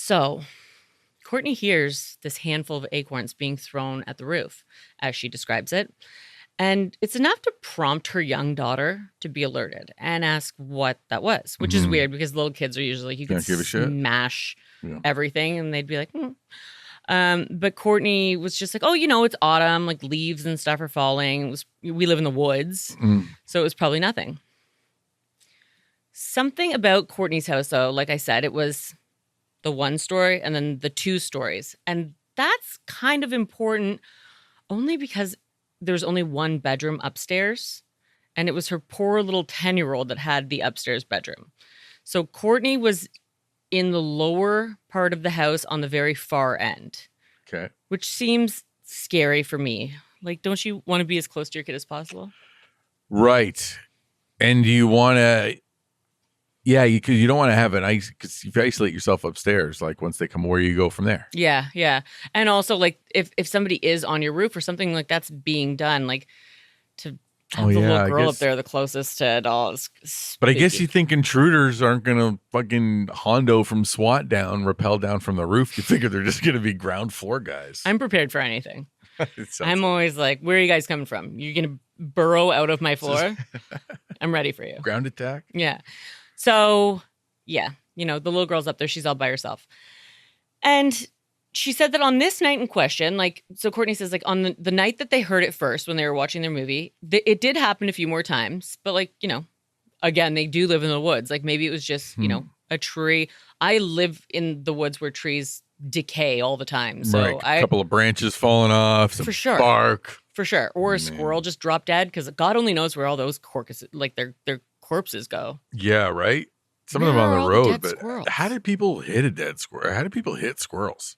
So Courtney hears this handful of acorns being thrown at the roof, as she describes it. And it's enough to prompt her young daughter to be alerted and ask what that was, which is weird because little kids are usually like, you can smash everything and they'd be like, but Courtney was just like, oh, it's autumn, like leaves and stuff are falling. We live in the woods, so it was probably nothing. Something about Courtney's house, though, like I said, it was the one story and then the two stories. And that's kind of important only because there's only one bedroom upstairs, and it was her poor little 10-year-old that had the upstairs bedroom. So Courtney was in the lower part of the house on the very far end. Okay. Which seems scary for me. Like, don't you want to be as close to your kid as possible? Right. And you want to, because you don't want to have because you isolate yourself upstairs, like once they come, where you go from there. Yeah, yeah. And also, like, if somebody is on your roof or something like that's being done, like, to have the little girl up there the closest to it all is spooky. But I guess you think intruders aren't going to fucking Hondo from SWAT rappel down from the roof. You figure they're just going to be ground floor guys. I'm prepared for anything. I'm always like, where are you guys coming from? You're going to burrow out of my floor? I'm ready for you. Ground attack? Yeah. So, yeah, the little girl's up there. She's all by herself. And she said that on this night in question, like, so Courtney says, like, on the night that they heard it first when they were watching their movie, it did happen a few more times. But, like, again, they do live in the woods. Like, maybe it was just, a tree. I live in the woods where trees decay all the time. So a couple of branches falling off, some bark. For sure. Or a squirrel just dropped dead, because God only knows where all those their corpses go. Yeah, right? Some of them on the road, but squirrels? How did people hit a dead squirrel? How did people hit squirrels?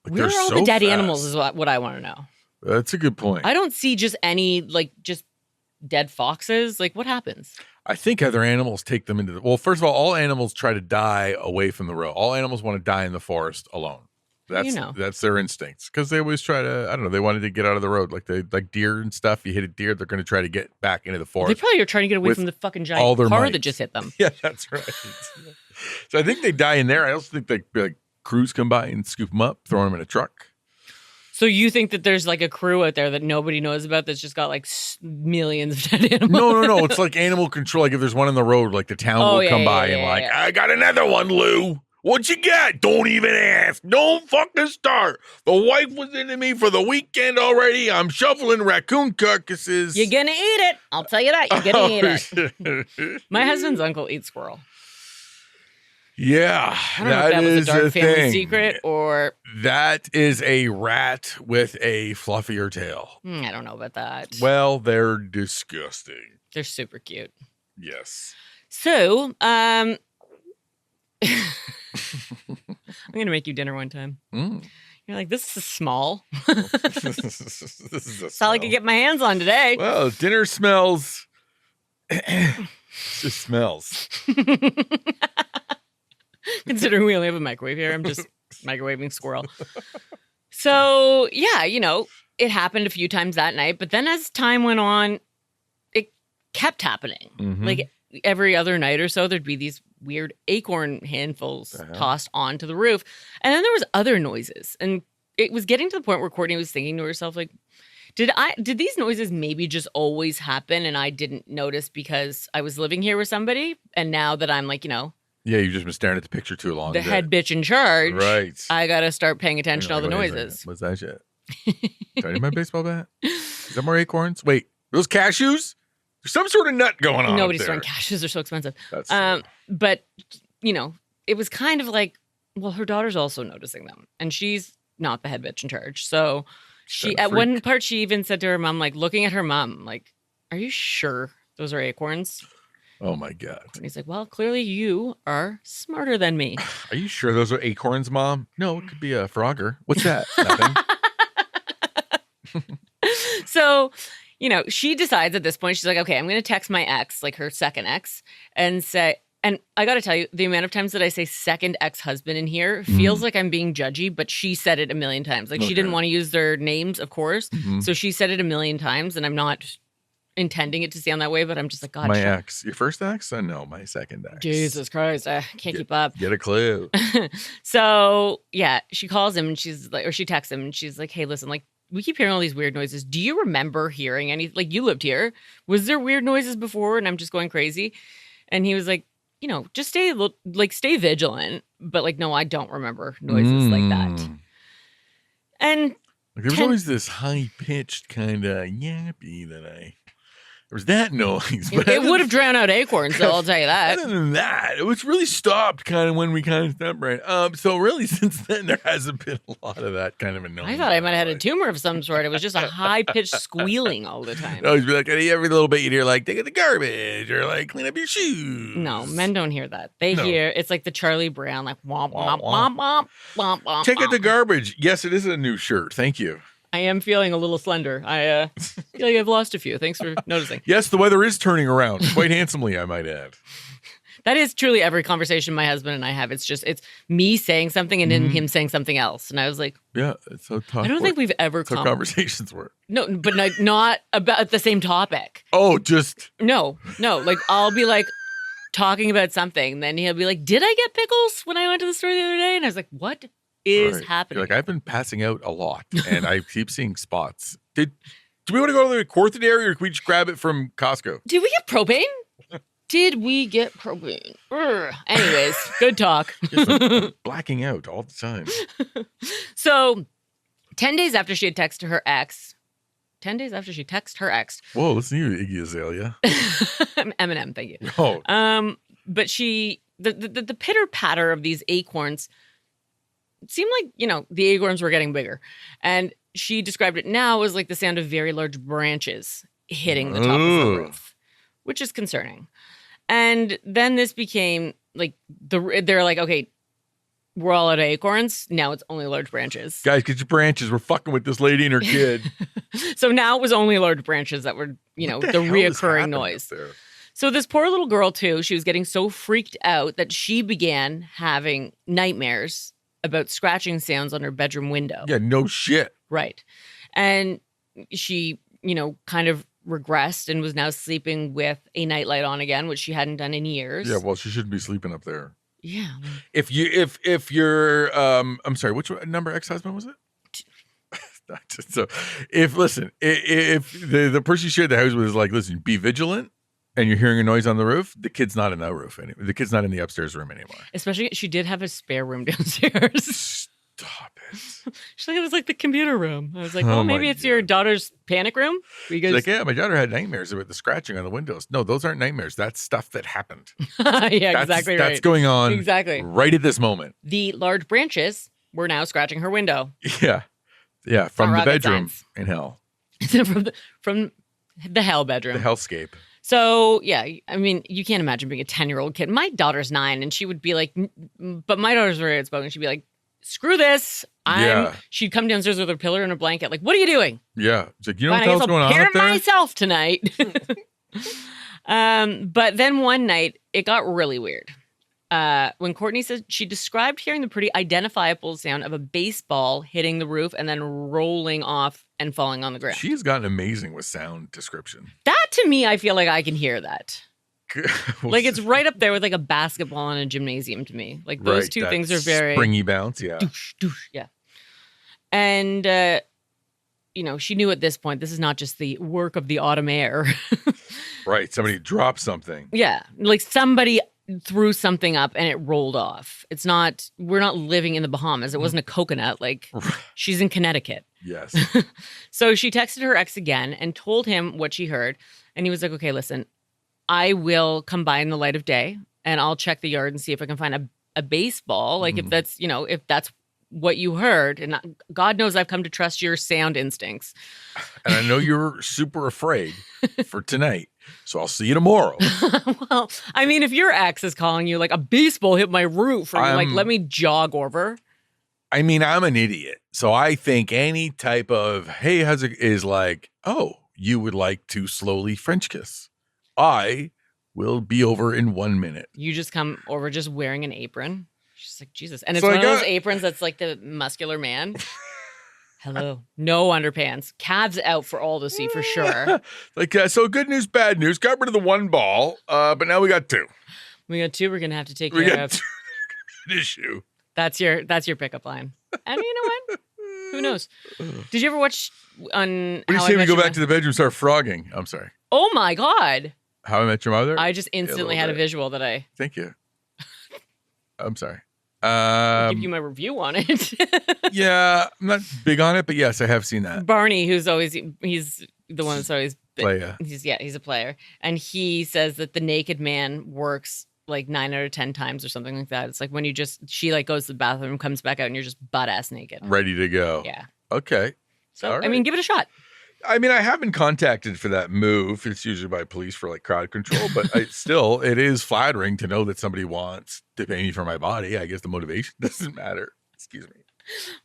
Like, where are all the dead animals is what I want to know. That's a good point. I don't see just any, just dead foxes. Like, what happens? I think other animals take them into well, first of all animals try to die away from the road. All animals want to die in the forest alone. That's their instincts, because they always try to, I don't know, they wanted to get out of the road. Like deer and stuff. You hit a deer, they're going to try to get back into the forest. They probably are trying to get away from the fucking giant car that just hit them. Yeah, that's right. So I think they die in there. I also think crews come by and scoop them up, throw them in a truck. So you think that there's like a crew out there that nobody knows about that's just got like millions of dead animals? No. It's like animal control. Like if there's one in the road, like the town will come by and I got another one, Lou. What you got? Don't even ask. Don't fucking start. The wife was into me for the weekend already. I'm shuffling raccoon carcasses. You're going to eat it. I'll tell you that. You're going to eat it. My husband's uncle eats squirrel. Yeah. I don't know if that was a dark family secret or... That is a rat with a fluffier tail. I don't know about that. Well, they're disgusting. They're super cute. Yes. So, I'm going to make you dinner one time. You're like, this is small. That's all I could get my hands on today. Well, dinner smells. It just smells. Considering we only have a microwave here, I'm just microwaving squirrel. So, yeah, it happened a few times that night. But then as time went on, it kept happening. Mm-hmm. Like every other night or so, there'd be these weird acorn handfuls tossed onto the roof. And then there was other noises. And it was getting to the point where Courtney was thinking to herself, like, did these noises maybe just always happen and I didn't notice because I was living here with somebody? And now that I'm like, yeah, you've just been staring at the picture too long. The head bitch in charge. Right. I got to start paying attention to all the noises. What's that shit? Do I need my baseball bat? Is that more acorns? Wait, those cashews? There's some sort of nut going on. Nobody's throwing cashews. They're so expensive. That's but, it was kind of like, well, her daughter's also noticing them. And she's not the head bitch in charge. So at one part, she even said to her mom, like, looking at her mom, like, are you sure those are acorns? Oh, my God. And he's like, well, clearly you are smarter than me. Are you sure those are acorns, Mom? No, it could be a Frogger. What's that? Nothing. So, she decides at this point, she's like, okay, I'm going to text my ex, like her second ex, and say, and I got to tell you, the amount of times that I say second ex-husband in here feels like I'm being judgy, but she said it a million times. Like, she didn't want to use their names, of course. Mm-hmm. So she said it a million times, and I'm not intending it to sound that way, but I'm just like, God. My ex. Your first ex? No, my second ex. Jesus Christ. I can't keep up. Get a clue. So, yeah, she calls him and she's like, or she texts him and she's like, hey, listen, like, we keep hearing all these weird noises. Do you remember hearing any, like, you lived here. Was there weird noises before? And I'm just going crazy. And he was like, just stay vigilant. But like, no, I don't remember noises like that. And there was always this high-pitched kind of yappy there was that noise. But it would have drowned out acorns, though, I'll tell you that. Other than that, it was really stopped kind of when we kind of stopped right. So really, since then, there hasn't been a lot of that kind of a noise. I thought I might have had a tumor of some sort. It was just a high-pitched squealing all the time. Always be like, every little bit you'd hear, like, take out the garbage or, like, clean up your shoes. No, men don't hear that. They hear, it's like the Charlie Brown, like, womp, womp, womp, womp, womp, womp. Take out the garbage. Yes, it is a new shirt. Thank you. I am feeling a little slender. I feel like I've lost a few. Thanks for noticing. Yes, the weather is turning around quite handsomely, I might add. That is truly every conversation my husband and I have. It's me saying something and then him saying something else. And I was like, yeah, it's so tough. I don't think we've ever That's how conversations work. No, but not about the same topic. Oh, just. No. Like, I'll be like talking about something. And then he'll be like, did I get pickles when I went to the store the other day? And I was like, what is happening? You're like, I've been passing out a lot and I keep seeing spots. Do we want to go to the Quarterdary or can we just grab it from Costco? Did we get propane? Anyways, good talk. Yes, I'm blacking out all the time. So 10 days after she had texted her ex. Whoa, listen to you, Iggy Azalea. Eminem, thank you. Oh. But the pitter patter of these acorns, it seemed like, the acorns were getting bigger. And she described it now as like the sound of very large branches hitting the top of the roof, which is concerning. And then this became like, they're like, okay, we're all out of acorns. Now it's only large branches. Guys, get your branches. We're fucking with this lady and her kid. So now it was only large branches that were, the reoccurring noise. So this poor little girl, too, she was getting so freaked out that she began having nightmares about scratching sounds on her bedroom window. Yeah, no shit. Right. And she, kind of regressed and was now sleeping with a nightlight on again, which she hadn't done in years. Yeah, well, she shouldn't be sleeping up there. Yeah. If you're I'm sorry, which number ex-husband was it? So if the person you shared the house with is like, listen, be vigilant and you're hearing a noise on the roof, the kid's not in that roof anymore. The kid's not in the upstairs room anymore. Especially, she did have a spare room downstairs. Stop it. She's like, it was like the computer room. I was like, maybe it's your daughter's panic room? She's like, yeah, my daughter had nightmares about the scratching on the windows. No, those aren't nightmares. That's stuff that happened. Exactly right. That's going on exactly right at this moment. The large branches were now scratching her window. Yeah. Yeah, from the bedroom in hell. from the hell bedroom. The hellscape. So, yeah, I mean, you can't imagine being a 10-year-old kid. My daughter's 9, and she would be like, but my daughter's very outspoken. She'd be like, screw this. She'd come downstairs with her pillow and a blanket. Like, what are you doing? Yeah. It's like, you don't tell what's going on up there? Myself tonight. But then one night, it got really weird. When Courtney said she described hearing the pretty identifiable sound of a baseball hitting the roof and then rolling off and falling on the ground. She's gotten amazing with sound description. That, to me, I feel like I can hear that. Like, it's right up there with like a basketball in a gymnasium to me. Like, those two things are very springy bounce. Yeah. Doosh, doosh, yeah. And, she knew at this point, this is not just the work of the autumn air. Right. Somebody dropped something. Yeah. Like somebody threw something up and it rolled off. We're not living in the Bahamas. It wasn't a coconut. Like, she's in Connecticut. Yes. So she texted her ex again and told him what she heard. And he was like, okay, listen, I will come by in the light of day and I'll check the yard and see if I can find a baseball. Like, if that's what you heard. And God knows I've come to trust your sound instincts. And I know you're super afraid for tonight. So I'll see you tomorrow. Well, I mean, if your ex is calling you like a baseball hit my roof, or you're like, let me jog over. I mean, I'm an idiot. So I think any type of, hey, how's it, is like, oh, you would like to slowly French kiss. I will be over in 1 minute. You just come over just wearing an apron. She's like, Jesus. And it's one of those aprons that's like the muscular man. Hello. No underpants. Calves out for all to see for sure. So good news, bad news. Got rid of the one ball, but now we got two. We got two we're going to have to take care of. An issue. That's your pickup line. And you know what? Who knows? Did you ever watch on What do you say we go back to the bedroom and start frogging? I'm sorry. Oh my God. How I Met Your Mother? I just instantly had a visual that I... Thank you. I'm sorry. I'll give you my review on it. Yeah, I'm not big on it, but yes, I have seen that. Barney, he's the one that's always player. He's a player, and he says that the naked man works like 9 out of 10 times or something like that. It's like when she like goes to the bathroom, comes back out, and you're just butt ass naked, ready to go. Yeah. Okay. So right. I mean, give it a shot. I mean, I have been contacted for that move. It's usually by police for like crowd control, but it is flattering to know that somebody wants to pay me for my body. I guess the motivation doesn't matter. Excuse me.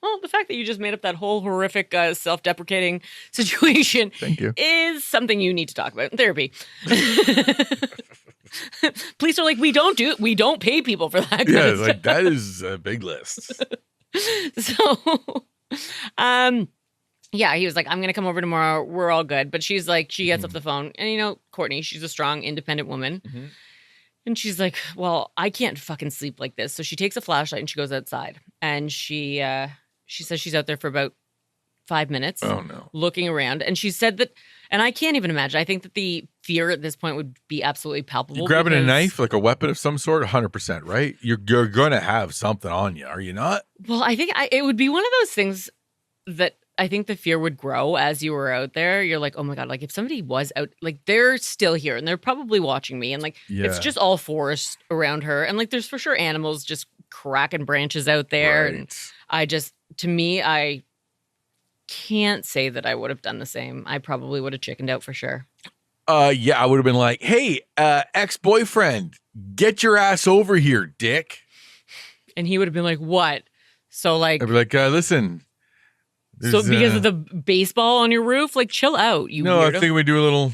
Well, the fact that you just made up that whole horrific self-deprecating situation Thank you. is something you need to talk about in therapy. Police are like, we don't pay people for that. Yeah, like that is a big list. So, yeah, he was like, I'm going to come over tomorrow. We're all good. But she's like, she gets off the phone. And, you know, Courtney, she's a strong, independent woman. Mm-hmm. And she's like, well, I can't fucking sleep like this. So she takes a flashlight and she goes outside. And she says she's out there for about 5 minutes. Oh, no. Looking around. And she said that, and I can't even imagine. I think that the fear at this point would be absolutely palpable. You're grabbing a knife, like a weapon of some sort, 100%, right? You're going to have something on you, are you not? Well, I think it would be one of those things that I think the fear would grow as you were out there. You're like, oh my God, like if somebody was out, like they're still here and they're probably watching me. And like, it's just all forest around her. And like, there's for sure animals just cracking branches out there. Right. And I can't say that I would have done the same. I probably would have chickened out for sure. Yeah, I would have been like, hey, ex-boyfriend, get your ass over here, dick. And he would have been like, what? So like, I'd be like, listen. So because of the baseball on your roof, like chill out, you No, weirdo. I think we do a little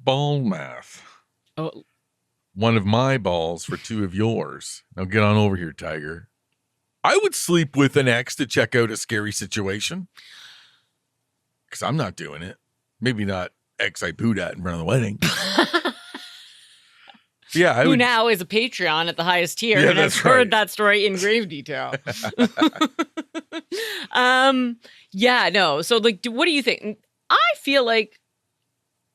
ball math. Oh. One of my balls for two of yours. Now get on over here, Tiger. I would sleep with an ex to check out a scary situation. Because I'm not doing it. Maybe not ex I pooed at in front of the wedding. Yeah, Who now is a Patreon at the highest tier and has heard that story in grave detail. Yeah, no. So, like, what do you think? I feel like,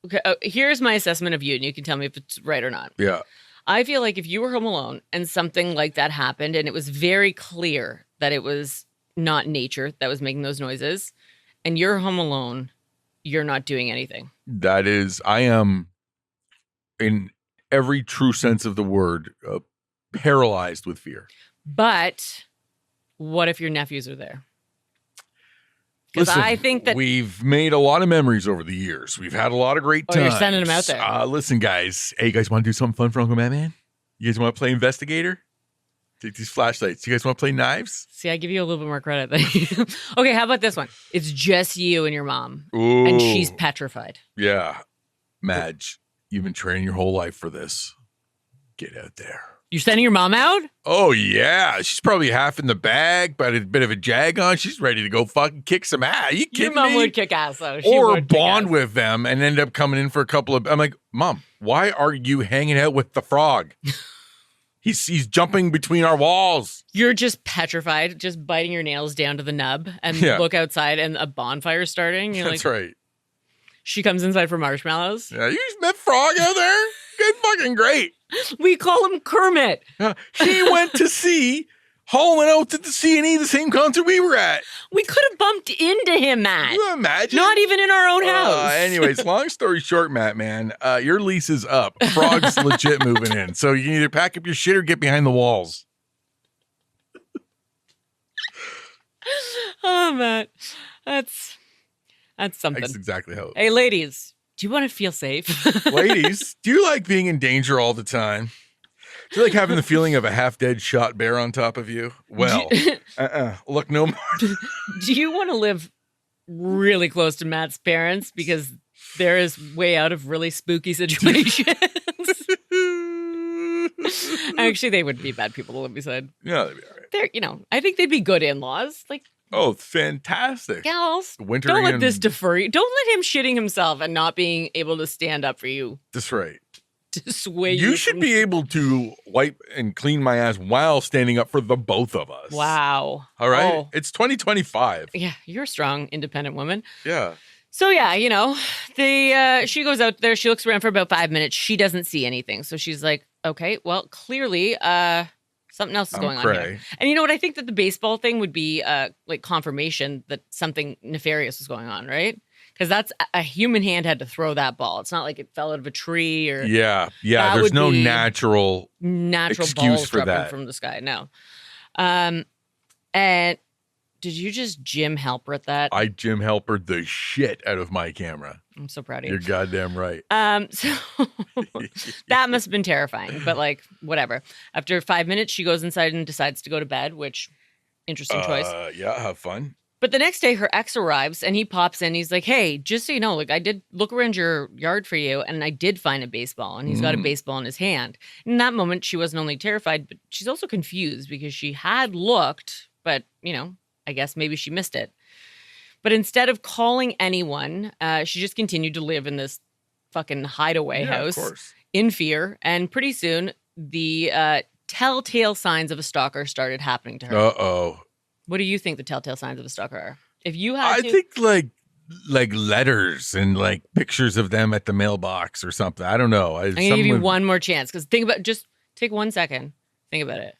okay, here's my assessment of you, and you can tell me if it's right or not. Yeah. I feel like if you were home alone and something like that happened, and it was very clear that it was not nature that was making those noises, and you're home alone, you're not doing anything. I am in every true sense of the word, paralyzed with fear. But what if your nephews are there? Because I think that we've made a lot of memories over the years. We've had a lot of great times. You're sending them out there. Listen, guys. Hey, you guys want to do something fun for Uncle Batman? You guys want to play investigator? Take these flashlights. You guys want to play knives? See, I give you a little bit more credit than you. Okay, how about this one? It's just you and your mom. Ooh. And she's petrified. Yeah. Madge, you've been training your whole life for this. Get out there. You're sending your mom out? Oh, yeah. She's probably half in the bag, but a bit of a jag on. She's ready to go fucking kick some ass. Are you kidding me? Your mom would kick ass, though. Or bond with them and end up coming in for a couple of... I'm like, Mom, why are you hanging out with the frog? He's jumping between our walls. You're just petrified, just biting your nails down to the nub and look outside and a bonfire starting. You're That's like, right. She comes inside for marshmallows. Yeah, you met Frog out there? Good fucking great. We call him Kermit. He went to see Hall & Oates at the C&E, the same concert we were at. We could have bumped into him, Matt. Can you imagine? Not even in our own house. Anyways, long story short, Matt, man, your lease is up. Frog's legit moving in. So you can either pack up your shit or get behind the walls. Oh, Matt. That's something. That's exactly how it Hey, ladies. Do you want to feel safe? Ladies, do you like being in danger all the time? Do you like having the feeling of a half-dead shot bear on top of you? Well, look no more. Do you want to live really close to Matt's parents because they're his way out of really spooky situations? Actually, they wouldn't be bad people to live beside. Yeah, they'd be all right. I think they'd be good in-laws. Like, Oh, fantastic. Gals, Winter don't let this defer you. Don't let him shitting himself and not being able to stand up for you. That's right. To sway you. You should be able to wipe and clean my ass while standing up for the both of us. Wow. All right? Oh. It's 2025. Yeah, you're a strong, independent woman. Yeah. So, yeah, you know, she goes out there. She looks around for about 5 minutes. She doesn't see anything. So she's like, okay, well, clearly something else is going on here. And you know what? I think that the baseball thing would be like confirmation that something nefarious was going on, right? Because that's a human hand had to throw that ball. It's not like it fell out of a tree or There's no natural excuse balls for that from the sky. No. And did you just Jim Halpert that? I Jim Halpered the shit out of my camera. I'm so proud of you. You're goddamn right. So that must have been terrifying, but like whatever. After 5 minutes, she goes inside and decides to go to bed, which interesting choice. Yeah, have fun. But the next day, her ex arrives and he pops in. He's like, hey, just so you know, like I did look around your yard for you and I did find a baseball. And he's got a baseball in his hand. In that moment, she wasn't only terrified, but she's also confused because she had looked, but, you know, I guess maybe she missed it. But instead of calling anyone, she just continued to live in this fucking hideaway house in fear. And pretty soon, the telltale signs of a stalker started happening to her. Uh-oh. What do you think the telltale signs of a stalker are? If you had I think like letters and like pictures of them at the mailbox or something. I don't know. I'm going to give you one more chance because just take 1 second. Think about it.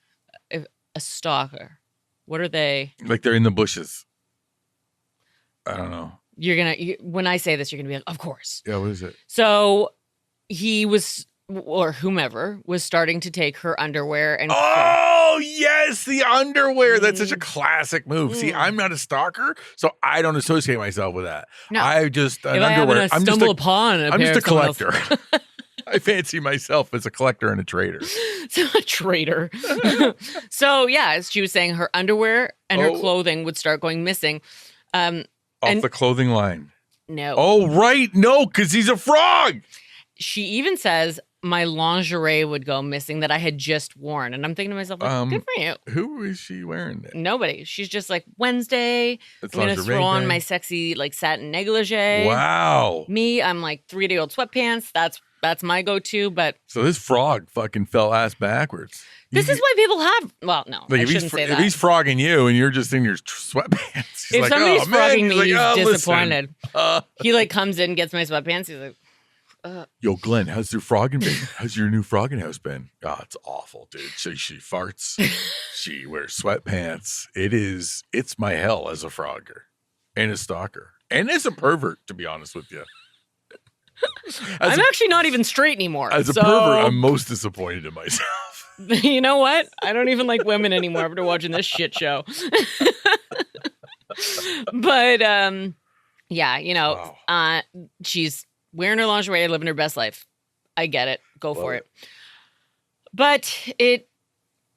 If a stalker, what are they? Like they're in the bushes. I don't know. When I say this, you're going to be like, of course. Yeah, what is it? So he was, or whomever, was starting to take her underwear and... Oh, yes, the underwear. That's such a classic move. See, I'm not a stalker, so I don't associate myself with that. No. I just, an underwear. I'm just a collector. I fancy myself as a collector and a trader. So a trader. So, yeah, as she was saying, her underwear and her clothing would start going missing. Off the clothing line. No. Oh, right. No, because he's a frog. She even says, my lingerie would go missing that I had just worn. And I'm thinking to myself, like, good for you. Who is she wearing then? Nobody. She's just like, Wednesday, I'm going to throw on my sexy like satin negligee. Wow. Me, I'm like 3-day-old sweatpants. That's my go-to. But so this frog fucking fell ass backwards. This is why people have, well, no, like I shouldn't say that. If he's frogging you and you're just in your sweatpants. If somebody's frogging me, he's disappointed. He like comes in, gets my sweatpants. He's like, yo, Glenn, how's your frogging been? How's your new frogging house been? Oh, it's awful, dude. She farts. She wears sweatpants. It's my hell as a frogger and a stalker and as a pervert, to be honest with you. I'm actually not even straight anymore. As a pervert, I'm most disappointed in myself. You know what? I don't even like women anymore after watching this shit show. But, yeah, you know, she's wearing her lingerie, living her best life. I get it. Go for it. But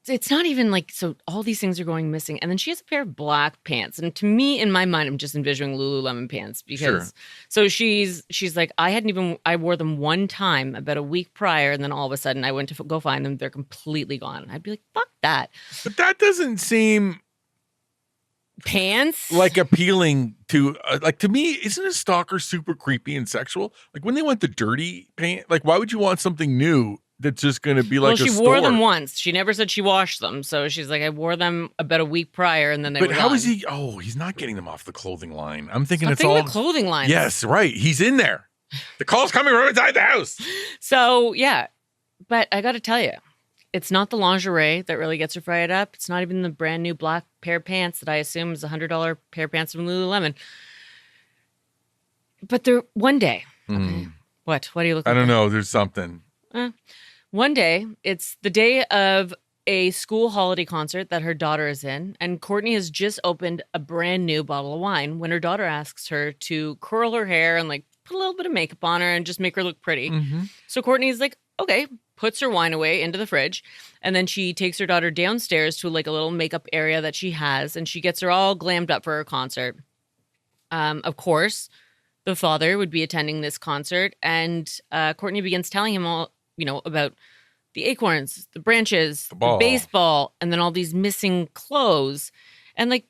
it's not even like, so all these things are going missing. And then she has a pair of black pants. And to me, in my mind, I'm just envisioning Lululemon pants because, so she's like, I wore them one time about a week prior. And then all of a sudden I went to go find them. They're completely gone. I'd be like, fuck that. But that doesn't seem pants like appealing to like, to me, isn't a stalker super creepy and sexual? Like when they want the dirty pant, like why would you want something new that's just going to be like she wore them once. She never said she washed them. So she's like, I wore them about a week prior and then they were how gone. is he? Oh, he's not getting them off the clothing line. I'm thinking it's all clothing lines. Yes, right. He's in there. The call's coming from inside the house. So yeah, but I got to tell you, it's not the lingerie that really gets her fired up. It's not even the brand new black pair of pants that I assume is $100 pair of pants from Lululemon. But there, one day, okay, what are you looking at? I don't know. There's something. One day, it's the day of a school holiday concert that her daughter is in, and Courtney has just opened a brand new bottle of wine when her daughter asks her to curl her hair and like put a little bit of makeup on her and just make her look pretty. So Courtney's like, okay, puts her wine away into the fridge, and then she takes her daughter downstairs to like a little makeup area that she has, and she gets her all glammed up for her concert. Of course, the father would be attending this concert, and Courtney begins telling him all, you know, about the acorns, the branches, the baseball, and then all these missing clothes. And like,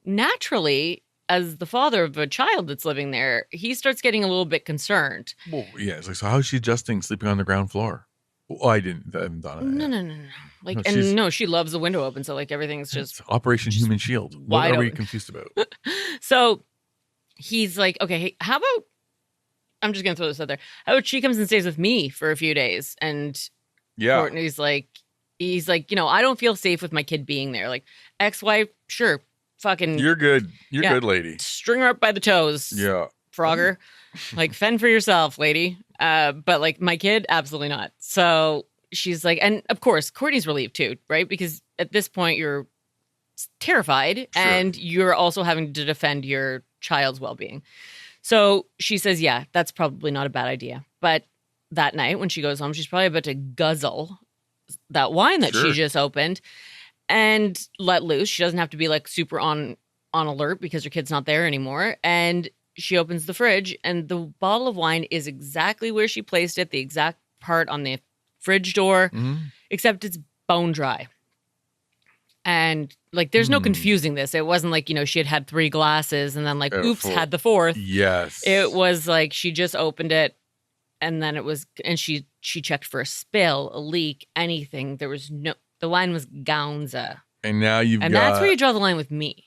naturally, as the father of a child that's living there, he starts getting a little bit concerned. Well, yeah. It's like, so how is she adjusting sleeping on the ground floor? Oh, I haven't done it. No. Like, she loves the window open. So like everything's just Operation Human Shield. What are we confused about? So he's like, okay, hey, how about, I'm just going to throw this out there. How about she comes and stays with me for a few days? And Courtney's like, I don't feel safe with my kid being there. Like, ex-wife, sure. Fucking. You're good. You're good, lady. String her up by the toes. Yeah. Frogger. Like, fend for yourself, lady. But like my kid, absolutely not. So she's like, and of course, Courtney's relieved too, right? Because at this point you're terrified and you're also having to defend your child's well-being. So she says, yeah, that's probably not a bad idea. But that night when she goes home, she's probably about to guzzle that wine that she just opened and let loose. She doesn't have to be like super on alert because her kid's not there anymore. And she opens the fridge and the bottle of wine is exactly where she placed it, the exact part on the fridge door, except it's bone dry. And like, there's no confusing this. It wasn't like, she had 3 glasses and then like, oops, had the 4th. Yes. It was like, she just opened it and then she checked for a spill, a leak, anything. There was the wine was Gaunza. And now that's where you draw the line with me.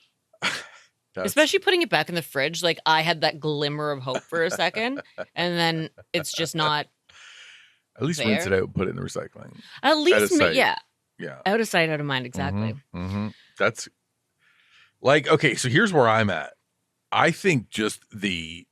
Especially putting it back in the fridge. Like I had that glimmer of hope for a second and then it's just not. At least rinse it out and put it in the recycling. At least, yeah. Out of sight, out of mind. Exactly. That's like, okay, so here's where I'm at. I think just the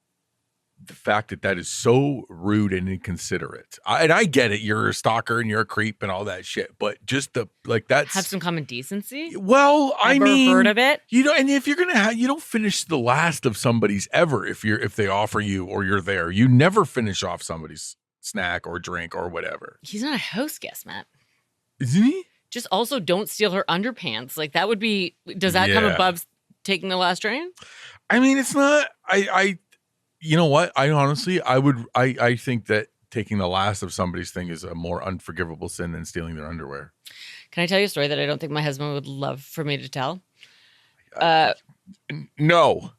fact that is so rude and inconsiderate. And I get it. You're a stalker and you're a creep and all that shit. But just that's have some common decency. Well, I mean, heard of it. And if you're gonna you don't finish the last of somebody's ever. If they offer you or you're there, you never finish off somebody's snack or drink or whatever. He's not a house guest, Matt. Isn't he? Just also don't steal her underpants. Like that would be. Does that come above taking the last train? I mean, it's not. You know what? I honestly, I think that taking the last of somebody's thing is a more unforgivable sin than stealing their underwear. Can I tell you a story that I don't think my husband would love for me to tell? No.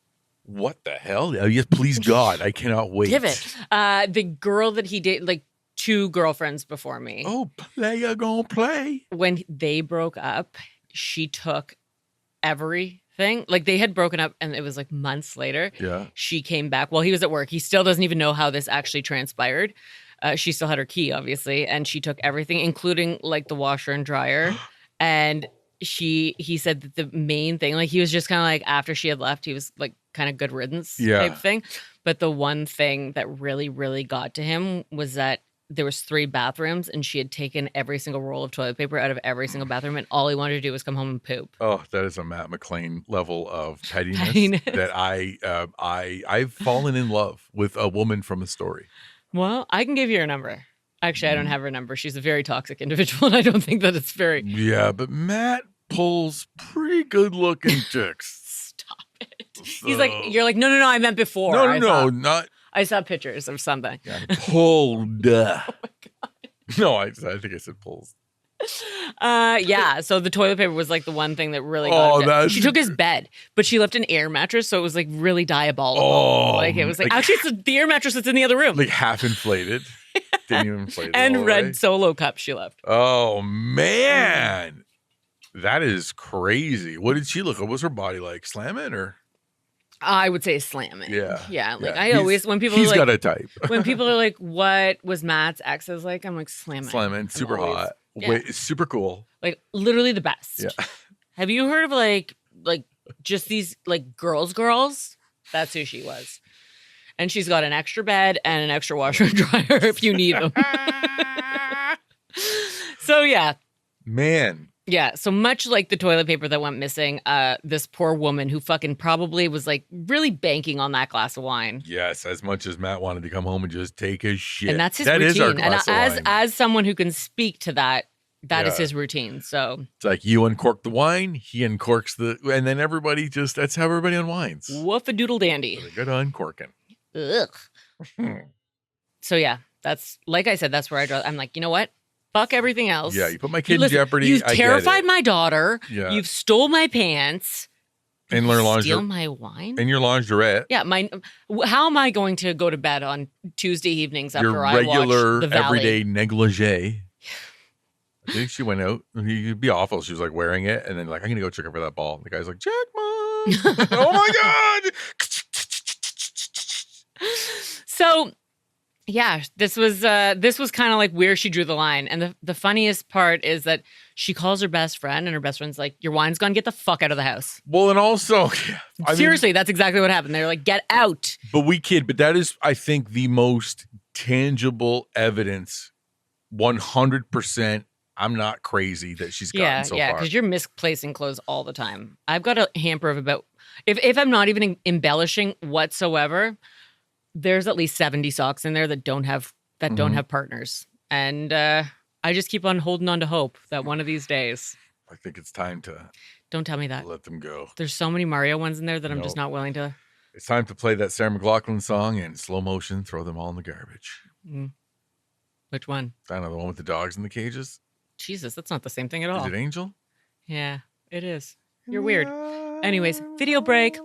What the hell? Yes, please God. I cannot wait. Give it. The girl that he dated, like 2 girlfriends before me. Oh, player gonna play. When they broke up, she took everything. Like they had broken up and it was like months later. Yeah. She came back while he was at work. He still doesn't even know how this actually transpired. She still had her key, obviously. And she took everything, including like the washer and dryer. And he said that the main thing, like he was just kind of like after she had left, he was like kind of good riddance type thing. But the one thing that really, really got to him was that there was 3 bathrooms and she had taken every single roll of toilet paper out of every single bathroom and all he wanted to do was come home and poop. Oh, that is a Matt McLean level of pettiness. That I've fallen in love with a woman from a story. Well, I can give you her number. Actually, I don't have her number. She's a very toxic individual and I don't think that it's very... Yeah, but Matt pulls pretty good looking chicks. Stop it. So... He's like, you're like, no, I meant before. No, not... I saw pictures of something. Yeah, pulled. Oh my God. No, I think I said pulls. Yeah. So the toilet paper was like the one thing that really got him. She took his bed, but she left an air mattress, so it was like really diabolical. Like it was like actually it's the air mattress that's in the other room. Like half inflated. Didn't even inflate it. And red Solo cups she left. Oh man. That is crazy. What did she look like? What was her body like? Slamming or? I would say slamming. Yeah. Like I always, when people he's are like, got a type. When people are like, what was Matt's ex's like? I'm like, slamming. Slamming, super hot. Yeah. Wait, super cool. Like literally the best. Yeah. Have you heard of like just these like girls? That's who she was. And she's got an extra bed and an extra washer and dryer if you need them. So yeah. Man. Yeah, so much like the toilet paper that went missing, this poor woman who fucking probably was like really banking on that glass of wine. Yes, as much as Matt wanted to come home and just take his shit. And that's his that routine. Is our glass and of wine. as someone who can speak to that, that is his routine. So it's like you uncork the wine, he uncorks and then everybody that's how everybody unwinds. Woof a doodle dandy. Really good uncorking. Ugh. So yeah, that's like I said, that's where I draw. I'm like, you know what? Fuck everything else. Yeah, you put my kid in jeopardy. You've terrified my daughter. Yeah. You've stole my pants. In your Steal my wine? In your lingerie. Yeah, how am I going to go to bed on Tuesday evenings after your I watch regular The Valley? everyday negligee? I think she went out. You'd be awful. She was like wearing it, and then like, I'm gonna go check over that ball. The guy's like, Jackman. Oh my god. So yeah, this was kind of like where she drew the line. And the funniest part is that she calls her best friend, and her best friend's like, your wine's gone, get the fuck out of the house. Well, and also seriously, that's exactly what happened. They're like, get out. But that is, I think, the most tangible evidence. 100%. I'm not crazy that she's gotten so far. Yeah, because you're misplacing clothes all the time. I've got a hamper of about, if I'm not even embellishing whatsoever, there's at least 70 socks in there that don't have partners. And I just keep on holding on to hope that one of these days. I think it's time to. Don't tell me that. Let them go. There's so many Mario ones in there that I'm just not willing to. It's time to play that Sarah McLachlan song in slow motion, throw them all in the garbage. Which one? I don't know, the one with the dogs in the cages. Jesus, that's not the same thing at all. Is it Angel? Yeah, it is. You're weird. Anyways, video break.